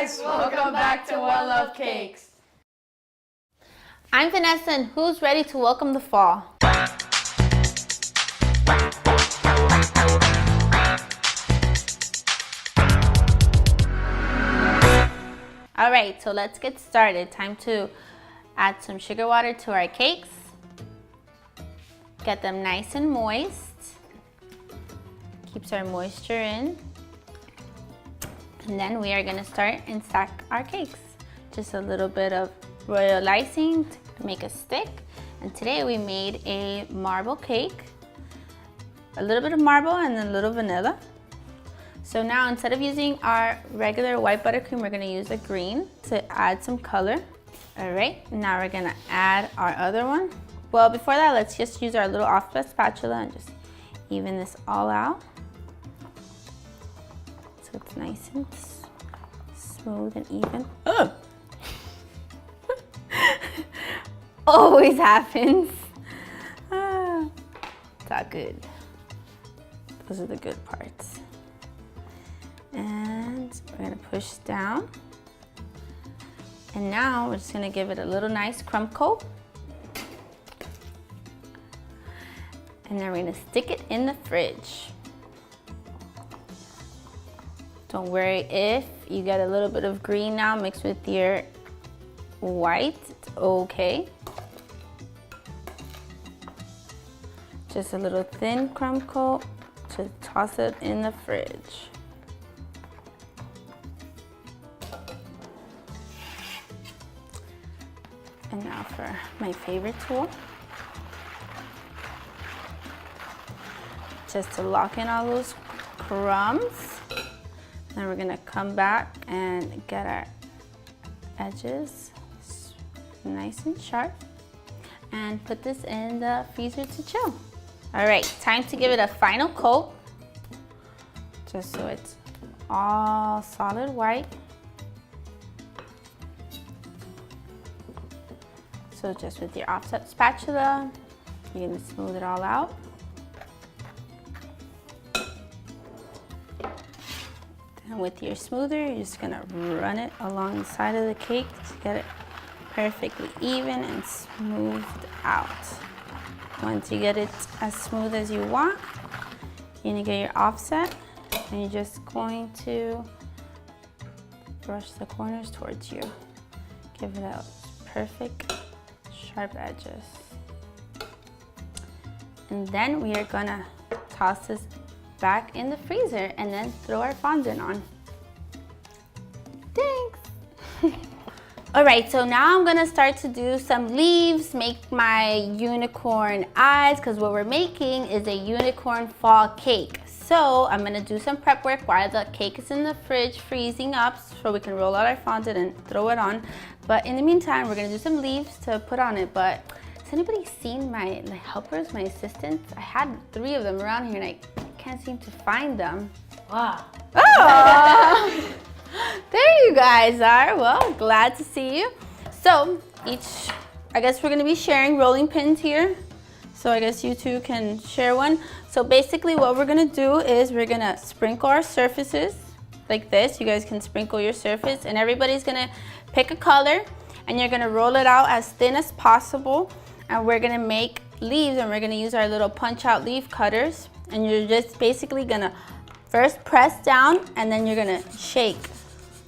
guys, welcome back to One Love Cakes. I'm Vanessa, and who's ready to welcome the fall? All right, so let's get started. Time to add some sugar water to our cakes. Get them nice and moist. Keeps our moisture in. And then we are gonna start and stack our cakes. Just a little bit of royal icing to make a stick. And today we made a marble cake. A little bit of marble and a little vanilla. So now instead of using our regular white buttercream, we're gonna use a green to add some color. All right, now we're gonna add our other one. Well, before that, let's just use our little offset spatula and just even this all out. So it's nice and smooth and even. Oh! Always happens. It's not good. Those are the good parts. And we're gonna push down. And now we're just gonna give it a little nice crumb coat. And then we're gonna stick it in the fridge. Don't worry if you get a little bit of green now mixed with your white, it's okay. Just a little thin crumb coat, just toss it in the fridge. And now for my favorite tool. Just to lock in all those crumbs. Then we're gonna come back and get our edges nice and sharp and put this in the freezer to chill. All right, time to give it a final coat, just so it's all solid white. So just with your offset spatula, you're gonna smooth it all out. And with your smoother, you're just gonna run it along the side of the cake to get it perfectly even and smoothed out. Once you get it as smooth as you want, you're gonna get your offset and you're just going to brush the corners towards you. Give it a perfect sharp edges. And then we are gonna toss this back in the freezer and then throw our fondant on. Thanks! All right, so now I'm gonna start to do some leaves, make my unicorn eyes, because what we're making is a unicorn fall cake. So I'm gonna do some prep work while the cake is in the fridge freezing up so we can roll out our fondant and throw it on. But in the meantime, we're gonna do some leaves to put on it. But has anybody seen my helpers, my assistants? I had 3 of them around here and I can't seem to find them. Wow. Oh! There you guys are. Well, glad to see you. So I guess we're gonna be sharing rolling pins here. So I guess you two can share one. So basically what we're gonna do is we're gonna sprinkle our surfaces like this. You guys can sprinkle your surface and everybody's gonna pick a color and you're gonna roll it out as thin as possible. And we're gonna make leaves and we're gonna use our little punch out leaf cutters. And you're just basically gonna first press down and then you're gonna shake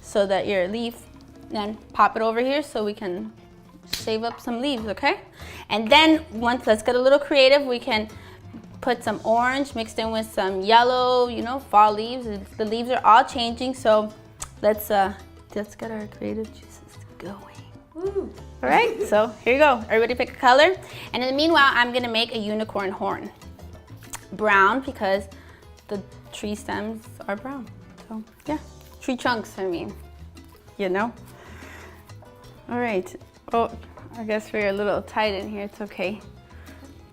so that your leaf, then pop it over here so we can shave up some leaves, okay? And then let's get a little creative. We can put some orange mixed in with some yellow, you know, fall leaves. The leaves are all changing, so let's get our creative juices going. Woo. All right, so here you go. Everybody pick a color. And in the meanwhile, I'm gonna make a unicorn horn. Brown, because the tree stems are brown. So yeah, tree trunks, I mean, you know. All right. Oh, I guess we're a little tight in here. It's okay.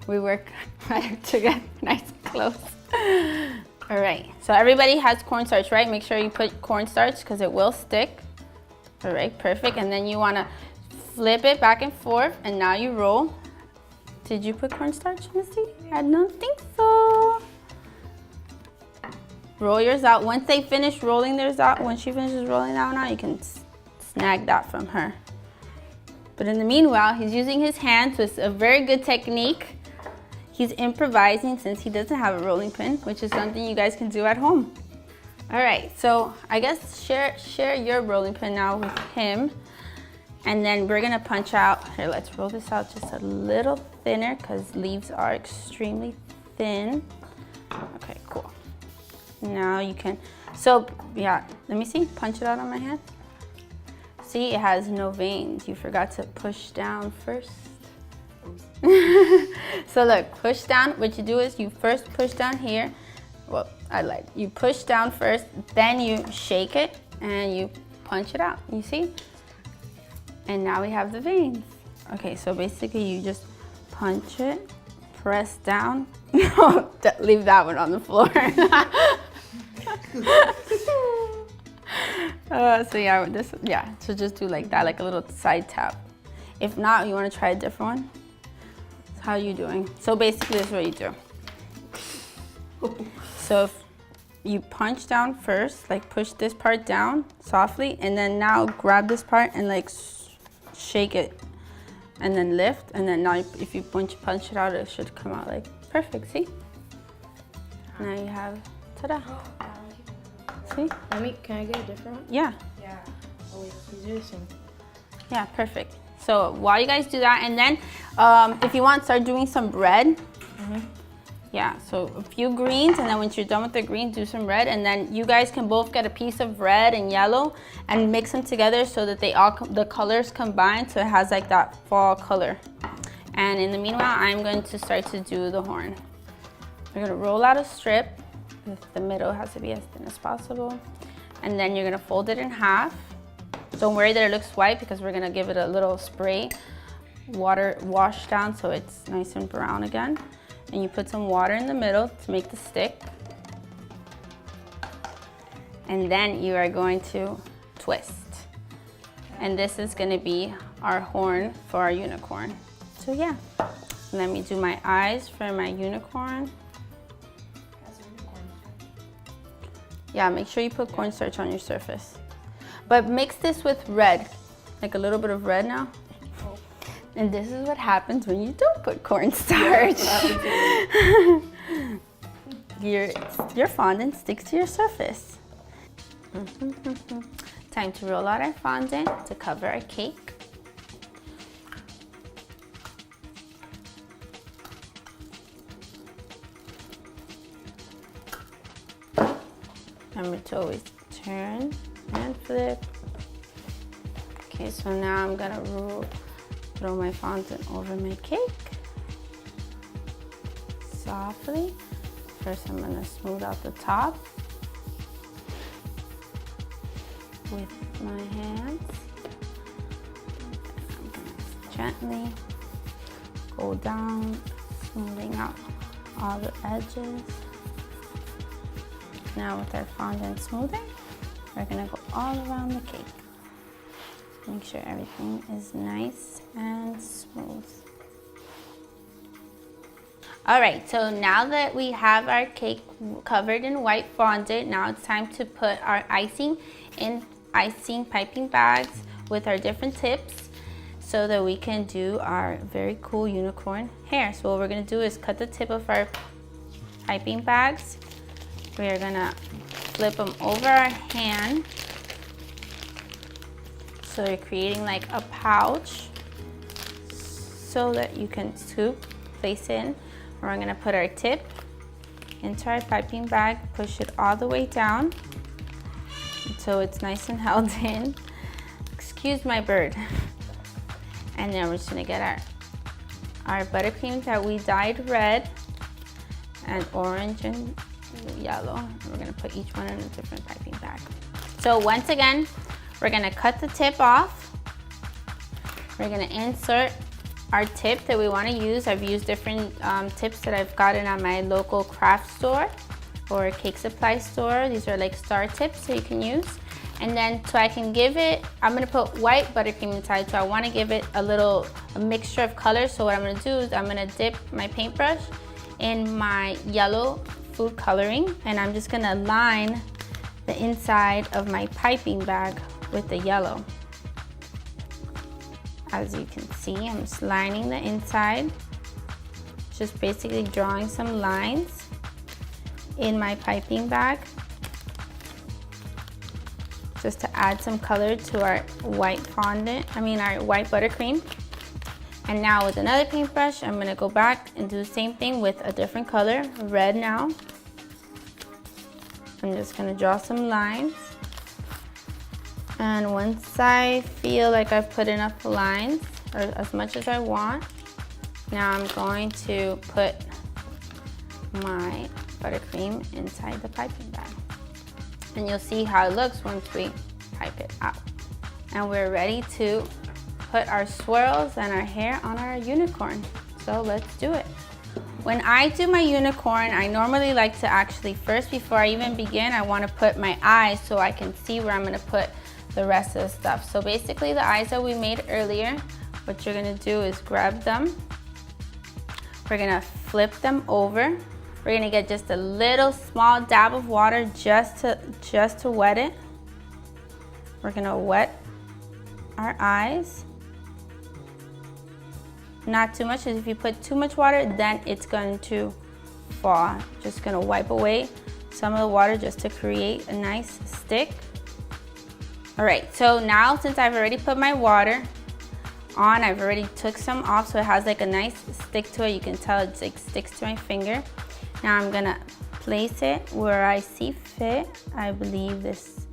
We work hard to get nice and close. All right. So everybody has cornstarch, right? Make sure you put cornstarch because it will stick. All right, perfect. And then you want to flip it back and forth, and now you roll. Did you put cornstarch, Misty? I don't think so. roll yours out. Once they finish rolling theirs out, when she finishes rolling out now, you can snag that from her. But in the meanwhile, he's using his hands, so it's a very good technique. He's improvising since he doesn't have a rolling pin, which is something you guys can do at home. All right, so I guess share your rolling pin now with him. And then we're gonna punch out. Here, let's roll this out just a little thinner because leaves are extremely thin. Okay, cool. Now you can, so yeah, let me see, punch it out on my hand. See, it has no veins. You forgot to push down first. So look, push down. What you do is you first push down here. Well, you push down first, then you shake it and you punch it out. You see? And now we have the veins. Okay, so basically you just punch it, press down. No, leave that one on the floor. So just do like that, like a little side tap. If not, you want to try a different one? How are you doing? So basically this is what you do. So if you punch down first, like push this part down softly, and then now grab this part and like shake it, and then lift, and then now if you punch it out, it should come out like perfect, see? Now you have, ta-da. See? Can I get a different one? Yeah. Yeah. Oh wait, these are the same. Yeah, perfect. So while you guys do that, and then if you want, start doing some bread. Yeah, so a few greens, and then once you're done with the greens, do some red, and then you guys can both get a piece of red and yellow and mix them together so that the colors combine, so it has like that fall color. And in the meanwhile, I'm going to start to do the horn. We're gonna roll out a strip. The middle has to be as thin as possible. And then you're gonna fold it in half. Don't worry that it looks white because we're gonna give it a little spray, water wash down so it's nice and brown again. And you put some water in the middle to make the stick. And then you are going to twist. And this is gonna be our horn for our unicorn. So yeah, let me do my eyes for my unicorn. Yeah, make sure you put cornstarch on your surface. But mix this with red, like a little bit of red now. And this is what happens when you don't put cornstarch. Your fondant sticks to your surface. Time to roll out our fondant to cover our cake. Remember to always turn and flip. Okay, so now I'm gonna throw my fondant over my cake. Softly. First I'm gonna smooth out the top with my hands. I'm gonna gently go down, smoothing out all the edges. Now with our fondant smoother, we're gonna go all around the cake. Make sure everything is nice and smooth. All right, so now that we have our cake covered in white fondant, now it's time to put our icing in icing piping bags with our different tips so that we can do our very cool unicorn hair. So what we're gonna do is cut the tip of our piping bags. We are gonna flip them over our hand. So you're creating like a pouch so that you can scoop, place in. We're gonna put our tip into our piping bag, push it all the way down so it's nice and held in. Excuse my bird. And then we're just gonna get our buttercream that we dyed red and orange and yellow. We're gonna put each one in a different piping bag. So once again, we're gonna cut the tip off. We're gonna insert our tip that we wanna use. I've used different tips that I've gotten at my local craft store or cake supply store. These are like star tips so you can use. And then so I can give it, I'm gonna put white buttercream inside, so I wanna give it a mixture of colors. So what I'm gonna do is I'm gonna dip my paintbrush in my yellow food coloring, and I'm just gonna line the inside of my piping bag with the yellow. As you can see, I'm just lining the inside, just basically drawing some lines in my piping bag just to add some color to our white fondant, our white buttercream. And now with another paintbrush, I'm gonna go back and do the same thing with a different color, red now. I'm just gonna draw some lines. And once I feel like I've put enough lines, or as much as I want, now I'm going to put my buttercream inside the piping bag. And you'll see how it looks once we pipe it out. And we're ready to put our swirls and our hair on our unicorn. So let's do it. When I do my unicorn, I normally like to actually first, before I even begin, I want to put my eyes so I can see where I'm going to put the rest of the stuff. So basically the eyes that we made earlier, what you're going to do is grab them. We're going to flip them over. We're going to get just a little small dab of water just to wet it. We're going to wet our eyes. Not too much, because if you put too much water, then it's going to fall. Just going to wipe away some of the water just to create a nice stick. All right, so now since I've already put my water on, I've already took some off, so it has like a nice stick to it. You can tell it's like sticks to my finger. Now I'm gonna place it where I see fit. I believe this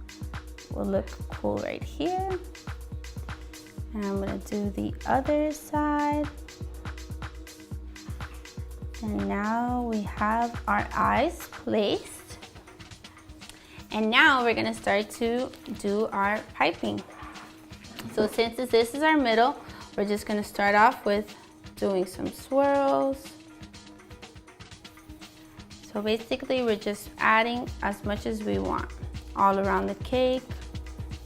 will look cool right here. And I'm gonna do the other side. And now we have our eyes placed. And now we're gonna start to do our piping. So since this is our middle, we're just gonna start off with doing some swirls. So basically we're just adding as much as we want all around the cake.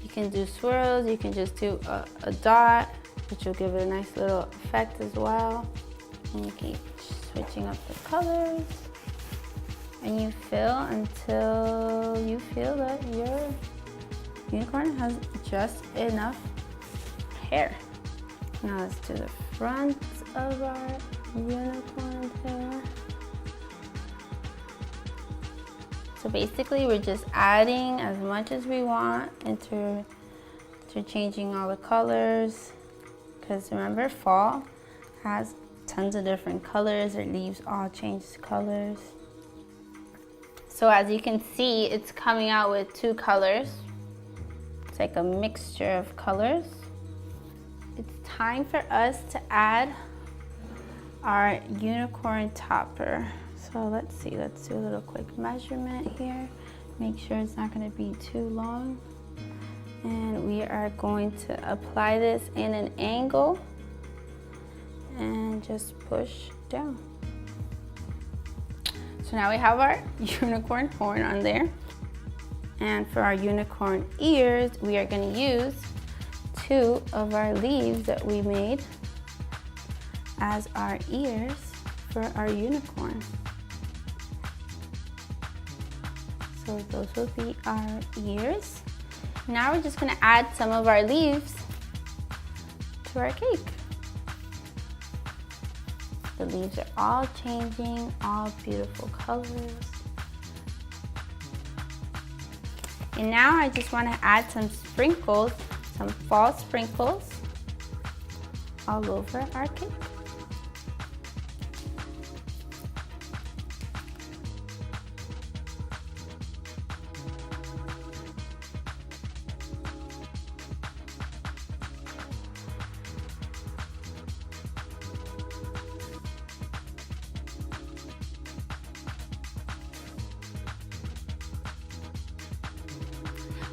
You can do swirls, you can just do a dot, which will give it a nice little effect as well. And you keep switching up the colors. And you fill until you feel that your unicorn has just enough hair. Now let's do the front of our unicorn hair. So basically we're just adding as much as we want into changing all the colors. Because remember, fall has tons of different colors. Our leaves all change colors. So as you can see, it's coming out with two colors. It's like a mixture of colors. It's time for us to add our unicorn topper. So let's see, let's do a little quick measurement here. Make sure it's not gonna be too long. And we are going to apply this in an angle and just push down. So now we have our unicorn horn on there. And for our unicorn ears, we are gonna use two of our leaves that we made as our ears for our unicorn. So those will be our ears. Now we're just gonna add some of our leaves to our cake. The leaves are all changing, all beautiful colors. And now I just want to add some sprinkles, some fall sprinkles all over our cake.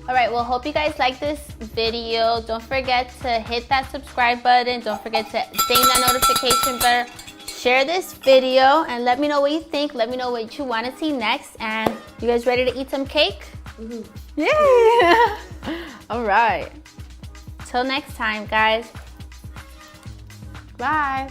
All right, well, hope you guys like this video. Don't forget to hit that subscribe button. Don't forget to ding that notification bell. Share this video and let me know what you think. Let me know what you want to see next. And you guys ready to eat some cake? Mm-hmm. Yeah. All right. Till next time, guys. Bye.